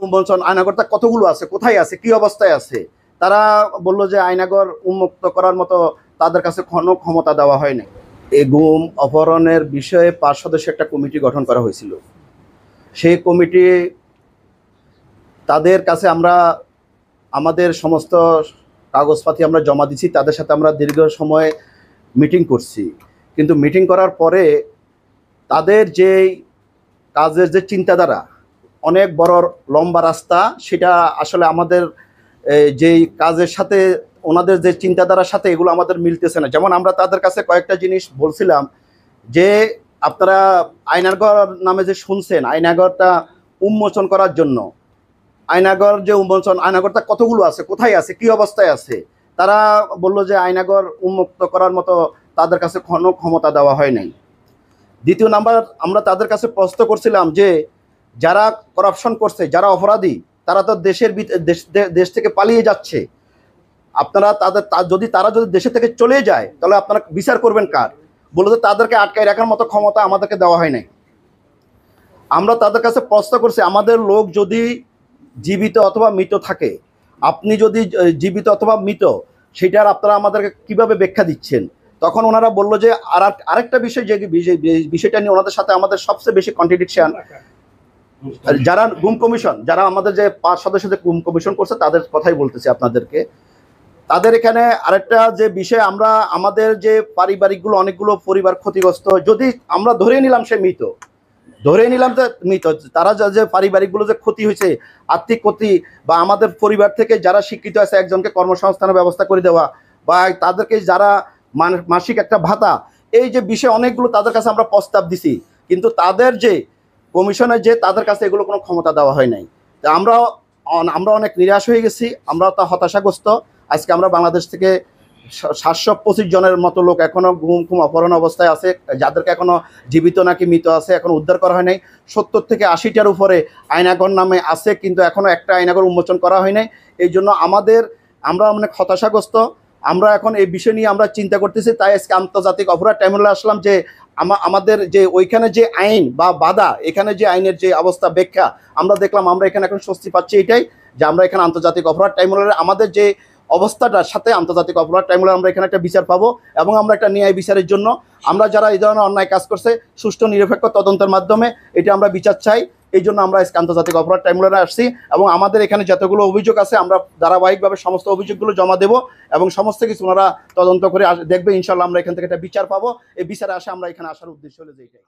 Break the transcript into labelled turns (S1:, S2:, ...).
S1: উন্মোচন আয়নাগরটা কতগুলো আছে, কোথায় আছে, কি অবস্থায় আছে? তারা বলল যে আয়নাগর উন্মুক্ত করার মতো তাদের কাছে কোনো ক্ষমতা দেওয়া হয়নি। এই গুম অপহরণের বিষয়ে 5 সদস্য একটা কমিটি গঠন করা হয়েছিল। সেই কমিটি তাদের কাছে আমরা আমাদের সমস্ত কাগজপাতি আমরা জমা দিচ্ছি, তাদের সাথে আমরা দীর্ঘ সময় মিটিং করছি। কিন্তু মিটিং করার পরে তাদের যেই কাজের যে চিন্তাধারা, অনেক বড় লম্বা রাস্তা, সেটা আসলে আমাদের যেই কাজের সাথে ওনাদের যে চিন্তাধারার সাথে এগুলো আমাদের মিলতেছে না। যেমন আমরা তাদের কাছে কয়েকটা জিনিস বলছিলাম যে আপনারা আয়নাগর নামে যে শুনছেন, আয়নাগরটা উন্মোচন করার জন্য আয়নাগর যে উন্মোচন আয়নাগরটা কতগুলো আছে, কোথায় আছে, কি অবস্থায় আছে? তারা বলল যে আয়নাগর উন্মুক্ত করার মতো তাদের কাছে কোনো ক্ষমতা দেওয়া হয় নাই। দ্বিতীয় নাম্বার, আমরা তাদের কাছে প্রশ্ন করছিলাম যে যারা করাপশন করছে, যারা অপরাধী, তারা তো দেশ থেকে পালিয়ে যাচ্ছে। আপনারা তারা যদি দেশে থেকে চলে যায় তাহলে আপনারা বিচার করবেন কার? বলে যে তাদেরকে আটকায় রাখার মতো ক্ষমতা আমাদেরকে দেওয়া হয় নাই। আমরা তাদের কাছে প্রশ্ন করছি, আমাদের লোক যদি জীবিত অথবা মৃত থাকে, আপনি যদি জীবিত অথবা মৃত, সেটার আপনারা আমাদেরকে কিভাবে ব্যাখ্যা দিচ্ছেন? তখন ওনারা বললো যে আরেকটা বিষয়, যে বিষয়টা নিয়ে ওনাদের সাথে আমাদের সবচেয়ে বেশি কন্ট্রাডিকশন, যারা গুম কমিশন, যারা আমাদের যে 5 সদস্য যে গুম কমিশন করছে তাদের কথাই বলতেছি আপনাদেরকে। তাদের এখানে আরেকটা যে বিষয়, আমরা আমাদের যে পারিবারিকগুলো, অনেকগুলো পরিবার ক্ষতিগ্রস্ত, যদি আমরা ধরে নিলাম সে মৃত, ধরে নিলাম যে মৃত, তারা যে পারিবারিকগুলো যে ক্ষতি হয়েছে, আর্থিক ক্ষতি, বা আমাদের পরিবার থেকে যারা শিক্ষিত আছে একজনকে কর্মসংস্থানের ব্যবস্থা করে দেওয়া, বা তাদেরকে যারা মাসিক একটা ভাতা, এই যে বিষয় অনেকগুলো তাদের কাছে আমরা প্রস্তাব দিছি, কিন্তু তাদের যে কমিশনের যে তাদের কাছে এগুলো কোনো ক্ষমতা দেওয়া হয় নাই। তা আমরা অনেক নিরাশ হয়ে গেছি, আমরা তা হতাশাগ্রস্ত। আজকে আমরা বাংলাদেশ থেকে 725 জনের মতো লোক এখনো গুম অপহরণ অবস্থায় আছে, যাদেরকে এখনো জীবিত নাকি মৃত আছে এখনো উদ্ধার করা হয় নাই। 70 থেকে 80টার উপরে আয়নাগর নামে আছে, কিন্তু এখনো একটা আয়নাগর উন্মোচন করা হয় নাই। এই জন্য আমরা অনেক হতাশাগ্রস্ত। আমরা এখন এই বিষয় নিয়ে আমরা চিন্তা করতেছি, তাই আজকে আন্তর্জাতিক অপরাধ ট্রাইব্যুনালে আসলাম যে আমাদের যে ওইখানে যে আইন বা বাধা, এখানে যে আইনের যে অবস্থা ব্যাখ্যা আমরা দেখলাম, আমরা এখানে এখন স্বস্তি পাচ্ছি এটাই যে আমরা এখানে আন্তর্জাতিক অপরাধ ট্রাইব্যুনালে আমাদের যে অবস্থাটার সাথে আন্তর্জাতিক অপরাধ ট্রাইব্যুনালে আমরা এখানে একটা বিচার পাবো, এবং আমরা একটা ন্যায় বিচারের জন্য আমরা যারা এই ধরনের অন্যায় কাজ করছে সুষ্ঠু নিরপেক্ষ তদন্তের মাধ্যমে এটা আমরা বিচার চাই। এই জন্য আমরা আন্তর্জাতিক অপরাধ ট্রাইব্যুনালে আসছি, এবং আমাদের এখানে যতগুলো অভিযোগ আছে আমরা ধারাবাহিকভাবে সমস্ত অভিযোগগুলো জমা দেব, এবং সমস্ত কিছু ওনারা তদন্ত করে দেখবে। ইনশাল্লাহ আমরা এখান থেকে একটা বিচার পাবো। এই বিচারে আসে আমরা এখানে আসার উদ্দেশ্য হলো যে এটাই।